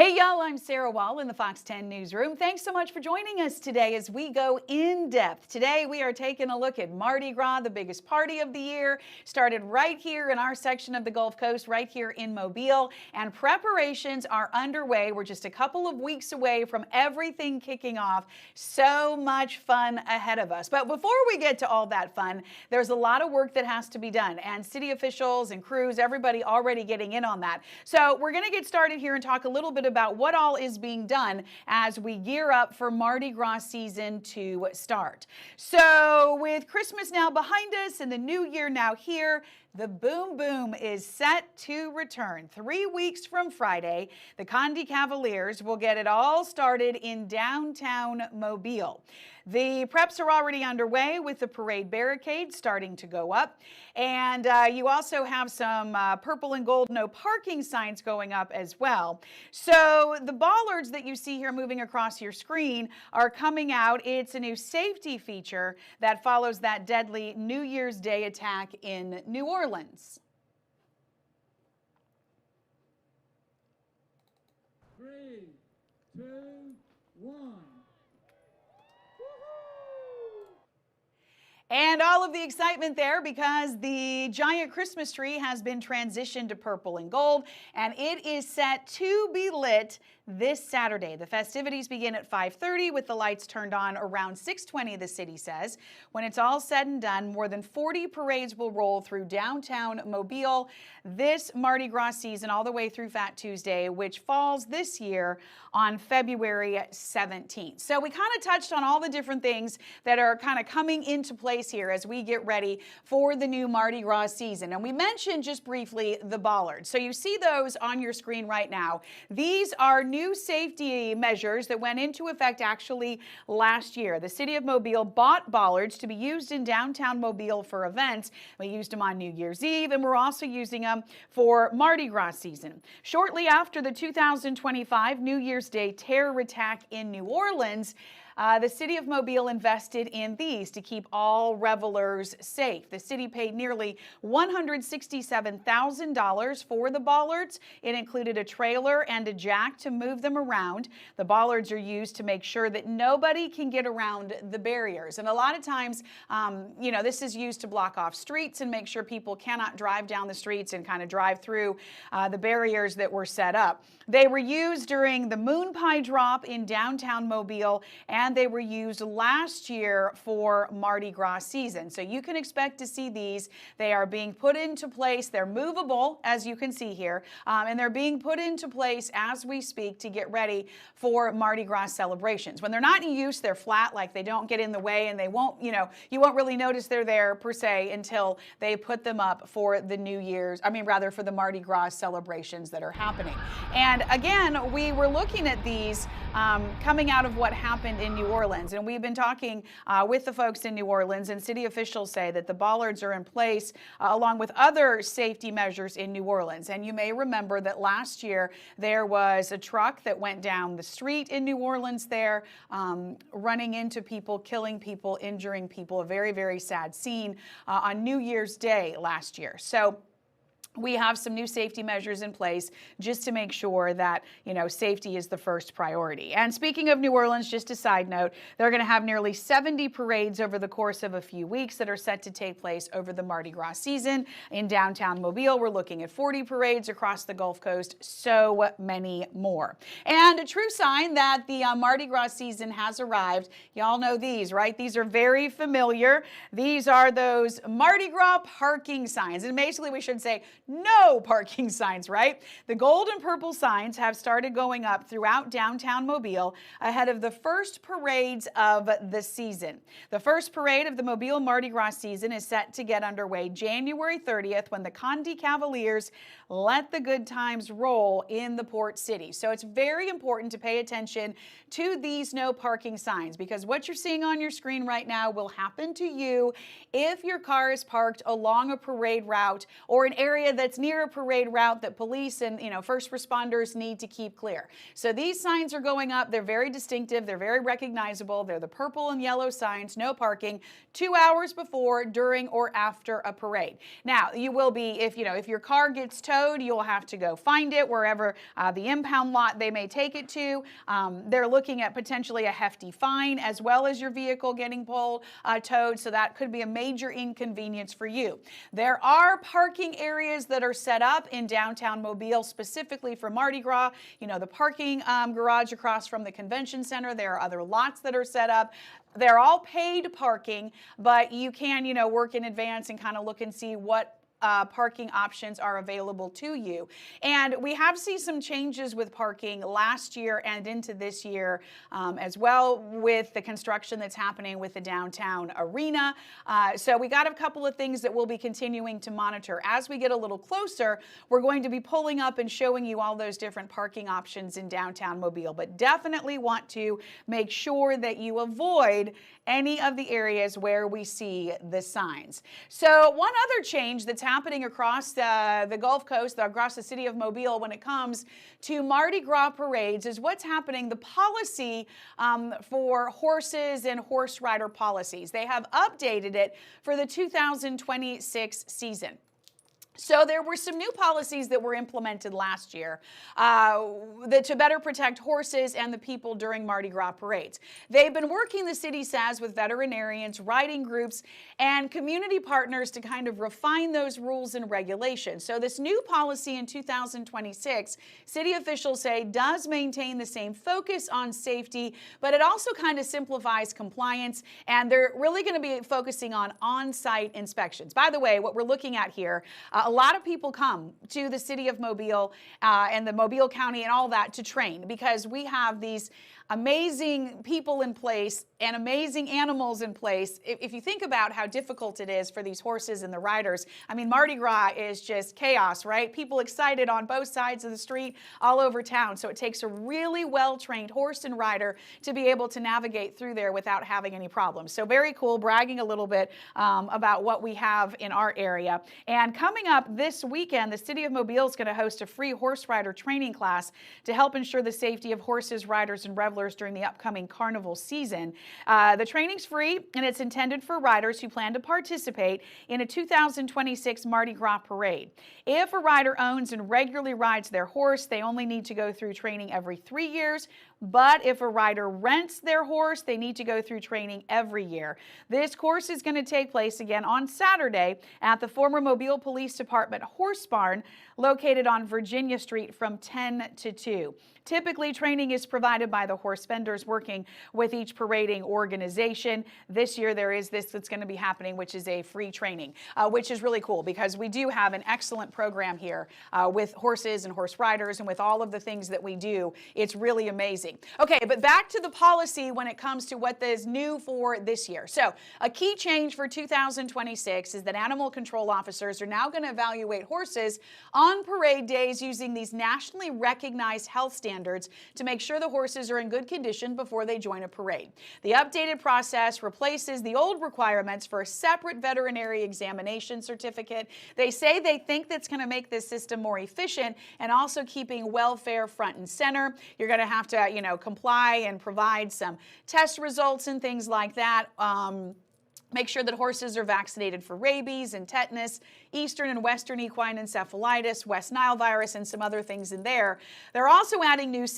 Hey y'all, I'm Sarah Wall in the Fox 10 newsroom. Thanks so much for joining us today as we go in depth. Today we are taking a look at Mardi Gras, the biggest party of the year. Started right here in our section of the Gulf Coast, right here in Mobile, and preparations are underway. We're just a couple of weeks away from everything kicking off. So much fun ahead of us. But before we get to all that fun, there's a lot of work that has to be done, and city officials and crews, everybody already getting in on that. So we're going to get started here and talk a little bit about what all is being done as we gear up for Mardi Gras season to start. So with Christmas now behind us and the new year now here, the Boom Boom is set to return. 3 weeks from Friday, the Condi Cavaliers will get it all started in downtown Mobile. The preps are already underway with the parade barricades starting to go up. And you also have some purple and gold no parking signs going up as well. So the bollards that you see here moving across your screen are coming out. It's a new safety feature that follows that deadly New Year's Day attack in New Orleans. 3, 2, 1. And all of the excitement there because the giant Christmas tree has been transitioned to purple and gold, and it is set to be lit this Saturday. The festivities begin at 5:30 with the lights turned on around 6:20, the city says. When it's all said and done, more than 40 parades will roll through downtown Mobile this Mardi Gras season all the way through Fat Tuesday, which falls this year on February 17th. So we kind of touched on all the different things that are kind of coming into place here as we get ready for the new Mardi Gras season. And we mentioned just briefly the bollards. So you see those on your screen right now. These are new safety measures that went into effect actually last year. The city of Mobile bought bollards to be used in downtown Mobile for events. We used them on New Year's Eve, and we're also using them for Mardi Gras season. Shortly after the 2025 New Year's Day terror attack in New Orleans, the city of Mobile invested in these to keep all revelers safe. The city paid nearly $167,000 for the bollards. It included a trailer and a jack to move them around. The bollards are used to make sure that nobody can get around the barriers. And a lot of times, this is used to block off streets and make sure people cannot drive down the streets and kind of drive through the barriers that were set up. They were used during the moon pie drop in downtown Mobile, and they were used last year for Mardi Gras season. So you can expect to see these. They are being put into place. They're movable, as you can see here, and they're being put into place as we speak to get ready for Mardi Gras celebrations. When they're not in use, they're flat, like they don't get in the way, and they won't, you won't really notice they're there per se until they put them up for the for the Mardi Gras celebrations that are happening. And again, we were looking at these coming out of what happened in New Orleans, and we've been talking with the folks in New Orleans, and city officials say that the bollards are in place along with other safety measures in New Orleans. And you may remember that last year there was a truck that went down the street in New Orleans there, running into people, killing people, injuring people, a very, very sad scene on New Year's Day last year. So we have some new safety measures in place just to make sure that, safety is the first priority. And speaking of New Orleans, just a side note, they're going to have nearly 70 parades over the course of a few weeks that are set to take place over the Mardi Gras season. In downtown Mobile, we're looking at 40 parades across the Gulf Coast, so many more. And a true sign that the Mardi Gras season has arrived. Y'all know these, right? These are very familiar. These are those Mardi Gras parking signs. And basically we should say, no parking signs, right? The gold and purple signs have started going up throughout downtown Mobile ahead of the first parades of the season. The first parade of the Mobile Mardi Gras season is set to get underway January 30th when the Condi Cavaliers let the good times roll in the port city. So it's very important to pay attention to these no parking signs, because what you're seeing on your screen right now will happen to you if your car is parked along a parade route or an area that's near a parade route that police and first responders need to keep clear. So these signs are going up. They're very distinctive. They're very recognizable. They're the purple and yellow signs, no parking, 2 hours before, during, or after a parade. Now, you will be, if your car gets towed, you'll have to go find it wherever the impound lot they may take it to. They're looking at potentially a hefty fine as well as your vehicle getting towed, so that could be a major inconvenience for you. There are parking areas that are set up in downtown Mobile specifically for Mardi Gras. The parking garage across from the convention center. There are other lots that are set up. They're all paid parking, but you can, work in advance and kind of look and see what parking options are available to you. And we have seen some changes with parking last year and into this year as well, with the construction that's happening with the downtown arena. So we got a couple of things that we'll be continuing to monitor. As we get a little closer, we're going to be pulling up and showing you all those different parking options in downtown Mobile, but definitely want to make sure that you avoid any of the areas where we see the signs. So one other change that's happening across the Gulf Coast, across the city of Mobile when it comes to Mardi Gras parades is what's happening, the policy for horses and horse rider policies. They have updated it for the 2026 season. So there were some new policies that were implemented last year to better protect horses and the people during Mardi Gras parades. They've been working, the city says, with veterinarians, riding groups, and community partners to kind of refine those rules and regulations. So this new policy in 2026, city officials say, does maintain the same focus on safety, but it also kind of simplifies compliance, and they're really going to be focusing on on-site inspections. By the way, what we're looking at here, a lot of people come to the city of Mobile and the Mobile County and all that to train, because we have these amazing people in place and amazing animals in place. If you think about how difficult it is for these horses and the riders, I mean, Mardi Gras is just chaos, right? People excited on both sides of the street all over town. So it takes a really well-trained horse and rider to be able to navigate through there without having any problems. So very cool, bragging a little bit about what we have in our area. And coming up this weekend, the city of Mobile is going to host a free horse rider training class to help ensure the safety of horses, riders, and revelers during the upcoming carnival season. The training's free, and it's intended for riders who plan to participate in a 2026 Mardi Gras parade. If a rider owns and regularly rides their horse, they only need to go through training every 3 years. But if a rider rents their horse, they need to go through training every year. This course is going to take place again on Saturday at the former Mobile Police Department Horse Barn, located on Virginia Street, from 10 to 2. Typically, training is provided by the horse vendors working with each parading organization. This year, there is this that's going to be happening, which is a free training, which is really cool because we do have an excellent program here with horses and horse riders, and with all of the things that we do. It's really amazing. Okay, but back to the policy when it comes to what is new for this year. So a key change for 2026 is that animal control officers are now going to evaluate horses on parade days using these nationally recognized health standards to make sure the horses are in good condition before they join a parade. The updated process replaces the old requirements for a separate veterinary examination certificate. They say they think that's going to make this system more efficient and also keeping welfare front and center. You're going to have to, comply and provide some test results and things like that. Make sure that horses are vaccinated for rabies and tetanus, Eastern and Western equine encephalitis, West Nile virus, and some other things in there. They're also adding new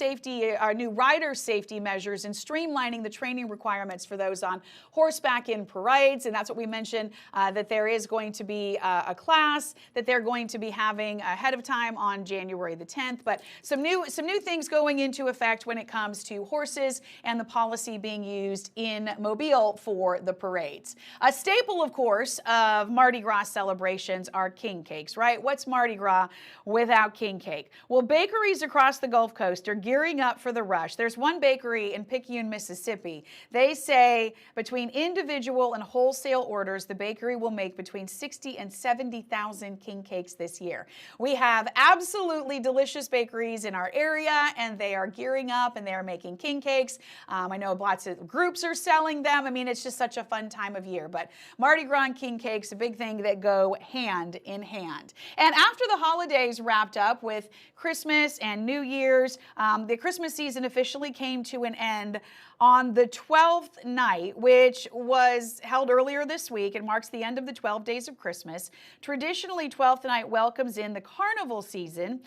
rider safety measures and streamlining the training requirements for those on horseback in parades. And that's what we mentioned, that there is going to be a class that they're going to be having ahead of time on January the 10th. But some new things going into effect when it comes to horses and the policy being used in Mobile for the parades. A staple, of course, of Mardi Gras celebrations are king cakes, right? What's Mardi Gras without king cake? Well, bakeries across the Gulf Coast are gearing up for the rush. There's one bakery in Picayune, Mississippi. They say between individual and wholesale orders, the bakery will make between 60 and 70,000 king cakes this year. We have absolutely delicious bakeries in our area, and they are gearing up and they are making king cakes. I know lots of groups are selling them. I mean, it's just such a fun time of year. year. But Mardi Gras and king cakes, a big thing that go hand in hand. And after the holidays wrapped up with Christmas and New Year's, the Christmas season officially came to an end on the 12th night, which was held earlier this week. It marks the end of the 12 days of Christmas. Traditionally, 12th night welcomes in the carnival season,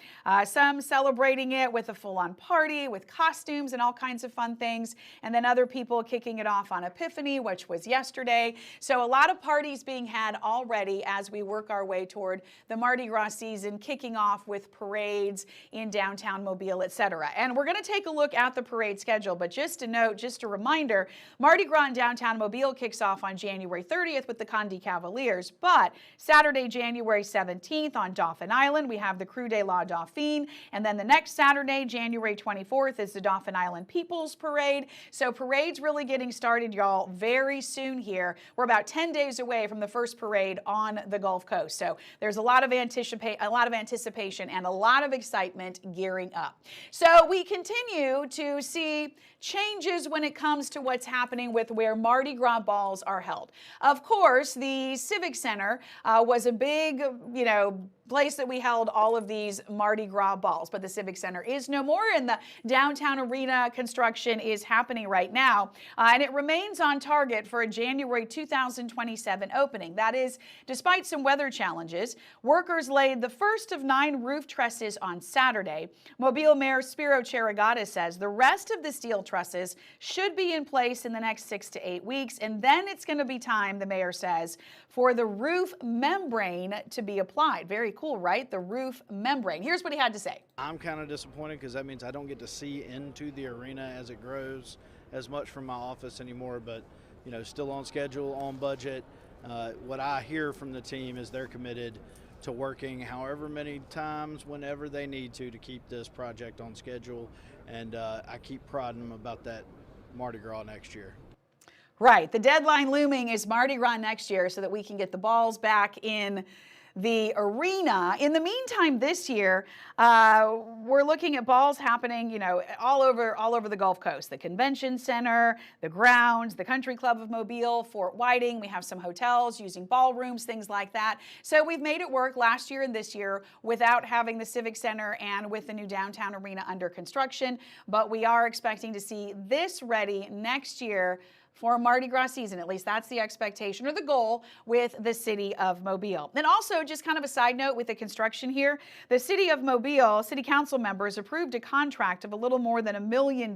some celebrating it with a full-on party with costumes and all kinds of fun things, and then other people kicking it off on Epiphany, which was yesterday. So a lot of parties being had already as we work our way toward the Mardi Gras season, kicking off with parades in downtown Mobile, etc. And we're going to take a look at the parade schedule, but just a note, just a reminder, Mardi Gras in downtown Mobile kicks off on January 30th with the Condi Cavaliers, but Saturday, January 17th on Dauphin Island, we have the Creux de la Dauphine, and then the next Saturday, January 24th, is the Dauphin Island People's Parade. So parades really getting started, y'all, very soon here. We're about 10 days away from the first parade on the Gulf Coast. So there's a lot of anticipation and a lot of excitement gearing up. So we continue to see changes when it comes to what's happening with where Mardi Gras balls are held. Of course, the Civic Center was a big, place that we held all of these Mardi Gras balls, but the Civic Center is no more, and the downtown arena construction is happening right now, and it remains on target for a January 2027 opening. That is, despite some weather challenges. Workers laid the first of 9 roof trusses on Saturday. Mobile Mayor Spiro Cheragata says the rest of the steel trusses should be in place in the next 6 to 8 weeks, and then it's going to be time, the mayor says, for the roof membrane to be applied. Very cool, right? The roof membrane. Here's what he had to say. I'm kind of disappointed because that means I don't get to see into the arena as it grows as much from my office anymore, but still on schedule, on budget. What I hear from the team is they're committed to working however many times, whenever they need to keep this project on schedule, and I keep prodding them about that Mardi Gras next year. Right. The deadline looming is Mardi Gras next year so that we can get the balls back in the arena. In the meantime, this year, we're looking at balls happening, all over the Gulf Coast. The Convention Center, the grounds, the Country Club of Mobile, Fort Whiting. We have some hotels using ballrooms, things like that. So we've made it work last year and this year without having the Civic Center and with the new downtown arena under construction. But we are expecting to see this ready next year for Mardi Gras season. At least that's the expectation or the goal with the city of Mobile. And also, just kind of a side note with the construction here, the city of Mobile, city council members approved a contract of a little more than $1 million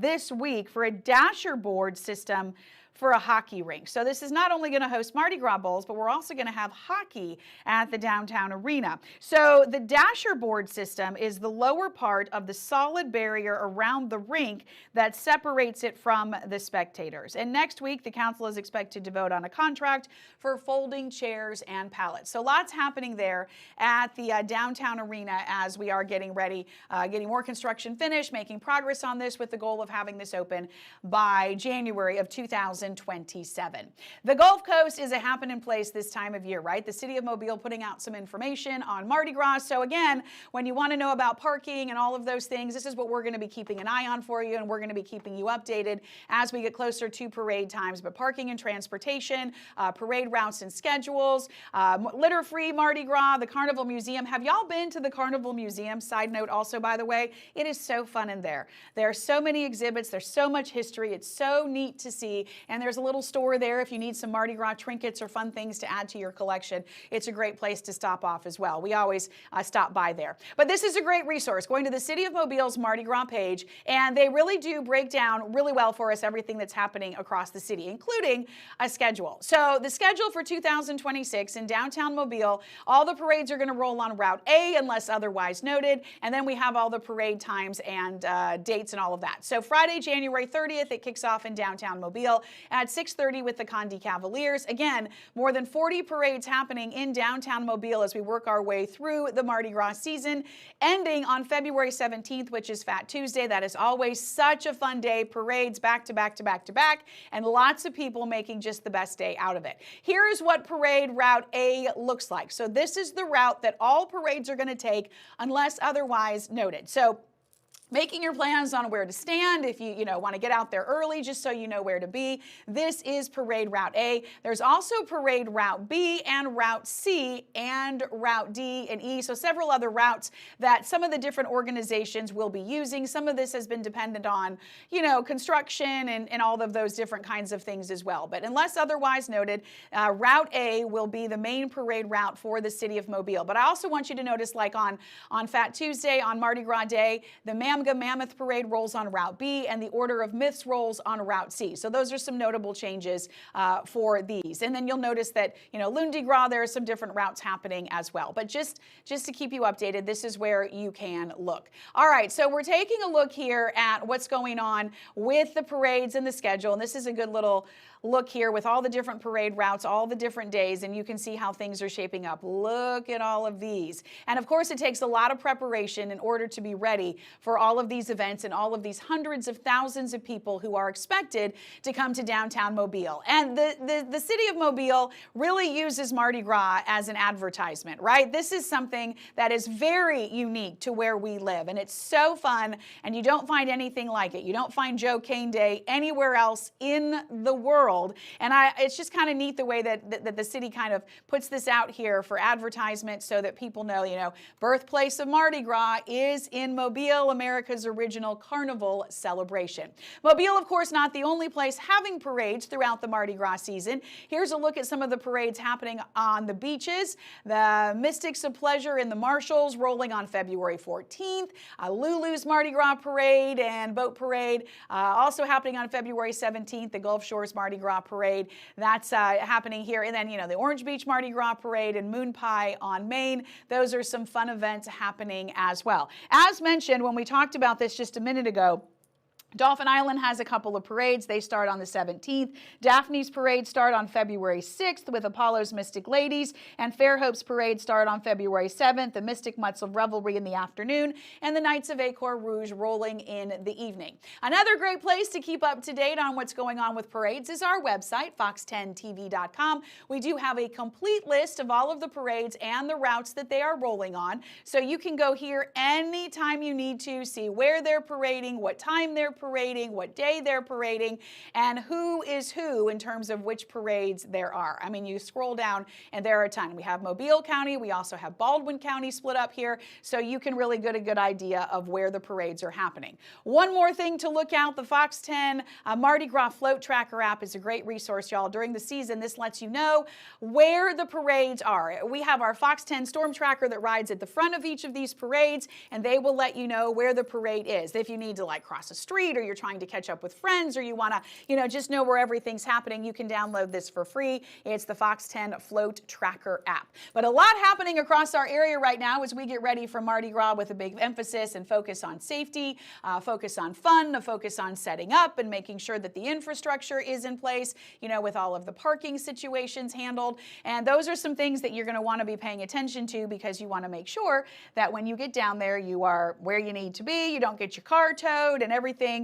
this week for a dasher board system for a hockey rink. So this is not only going to host Mardi Gras bowls, but we're also going to have hockey at the downtown arena. So the dasher board system is the lower part of the solid barrier around the rink that separates it from the spectators. And next week, the council is expected to vote on a contract for folding chairs and pallets. So lots happening there at the downtown arena as we are getting ready, getting more construction finished, making progress on this with the goal of having this open by January of 2027. The Gulf Coast is a happening place this time of year, right? The city of Mobile putting out some information on Mardi Gras. So again, when you want to know about parking and all of those things, this is what we're going to be keeping an eye on for you, and we're going to be keeping you updated as we get closer to parade times. But parking and transportation, parade routes and schedules, litter-free Mardi Gras, the Carnival Museum. Have y'all been to the Carnival Museum? Side note also, by the way, it is so fun in there. There are so many exhibits. There's so much history. It's so neat to see. And there's a little store there if you need some Mardi Gras trinkets or fun things to add to your collection. It's a great place to stop off as well. We always stop by there. But this is a great resource, going to the City of Mobile's Mardi Gras page, and they really do break down really well for us everything that's happening across the city, including a schedule. So the schedule for 2026 in downtown Mobile, all the parades are going to roll on Route A unless otherwise noted, and then we have all the parade times and dates and all of that. So Friday, January 30th, it kicks off in downtown Mobile at 6:30 with the Condi Cavaliers. Again, more than 40 parades happening in downtown Mobile as we work our way through the Mardi Gras season, ending on February 17th, which is Fat Tuesday. That is always such a fun day. Parades back to back to back to back, and lots of people making just the best day out of it. Here is what parade Route A looks like. So this is the route that all parades are going to take unless otherwise noted. So making your plans on where to stand if you want to get out there early just so you know where to be. This is Parade Route A. There's also Parade Route B and Route C and Route D and E, so several other routes that some of the different organizations will be using. Some of this has been dependent on, construction and all of those different kinds of things as well. But unless otherwise noted, Route A will be the main parade route for the city of Mobile. But I also want you to notice, like on Fat Tuesday, on Mardi Gras Day, the Mammoth Parade rolls on Route B, and the Order of Myths rolls on Route C. So those are some notable changes for these. And then you'll notice that, Lundi Gras, there are some different routes happening as well. But just to keep you updated, this is where you can look. All right, so we're taking a look here at what's going on with the parades and the schedule. And this is a good little look here with all the different parade routes, all the different days, and you can see how things are shaping up. Look at all of these. And of course, it takes a lot of preparation in order to be ready for all of these events and all of these hundreds of thousands of people who are expected to come to downtown Mobile. And the city of Mobile really uses Mardi Gras as an advertisement, right? This is something that is very unique to where we live, and it's so fun, and you don't find anything like it. You don't find Joe Cane Day anywhere else in the world. And it's just kind of neat the way that the city kind of puts this out here for advertisement so that people know, birthplace of Mardi Gras is in Mobile, America's original carnival celebration. Mobile, of course, not the only place having parades throughout the Mardi Gras season. Here's a look at some of the parades happening on the beaches. The Mystics of Pleasure in the Marshalls rolling on February 14th. Lulu's Mardi Gras Parade and Boat Parade also happening on February 17th. The Gulf Shores Mardi Gras Parade, that's happening here. And then, the Orange Beach Mardi Gras Parade and Moon Pie on Main. Those are some fun events happening as well. As mentioned when we talked about this just a minute ago, Dauphin Island has a couple of parades. They start on the 17th. Daphne's Parade start on February 6th with Apollo's Mystic Ladies, and Fairhope's Parade start on February 7th. The Mystic Mutts of Revelry in the afternoon, and the Knights of Acor Rouge rolling in the evening. Another great place to keep up to date on what's going on with parades is our website, fox10tv.com. We do have a complete list of all of the parades and the routes that they are rolling on, so you can go here anytime you need to see where they're parading, what time they're parading, what day they're parading, and who is who in terms of which parades there are. I mean, you scroll down and there are a ton. We have Mobile County, we also have Baldwin County split up here, so you can really get a good idea of where the parades are happening. One more thing to look out, the Fox 10 Mardi Gras Float Tracker app is a great resource, y'all. During the season, this lets you know where the parades are. We have our Fox 10 Storm Tracker that rides at the front of each of these parades, and they will let you know where the parade is. If you need to cross a street, or you're trying to catch up with friends, or you want to, just know where everything's happening, you can download this for free. It's the Fox 10 Float Tracker app. But a lot happening across our area right now as we get ready for Mardi Gras with a big emphasis and focus on safety, focus on fun, a focus on setting up and making sure that the infrastructure is in place, with all of the parking situations handled. And those are some things that you're going to want to be paying attention to, because you want to make sure that when you get down there, you are where you need to be, you don't get your car towed, and everything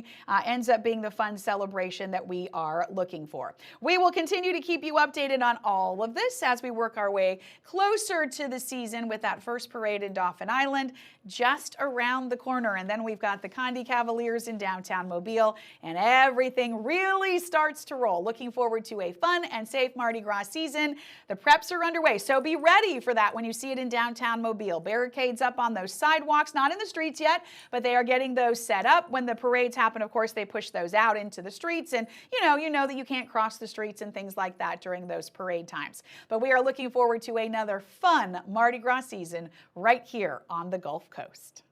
ends up being the fun celebration that we are looking for. We will continue to keep you updated on all of this as we work our way closer to the season with that first parade in Dauphin Island just around the corner. And then we've got the Condi Cavaliers in downtown Mobile, and everything really starts to roll. Looking forward to a fun and safe Mardi Gras season. The preps are underway, so be ready for that when you see it in downtown Mobile. Barricades up on those sidewalks, not in the streets yet, but they are getting those set up. When the parades happen, of course, they push those out into the streets, and you know that you can't cross the streets and things like that during those parade times. But we are looking forward to another fun Mardi Gras season right here on the Gulf Coast.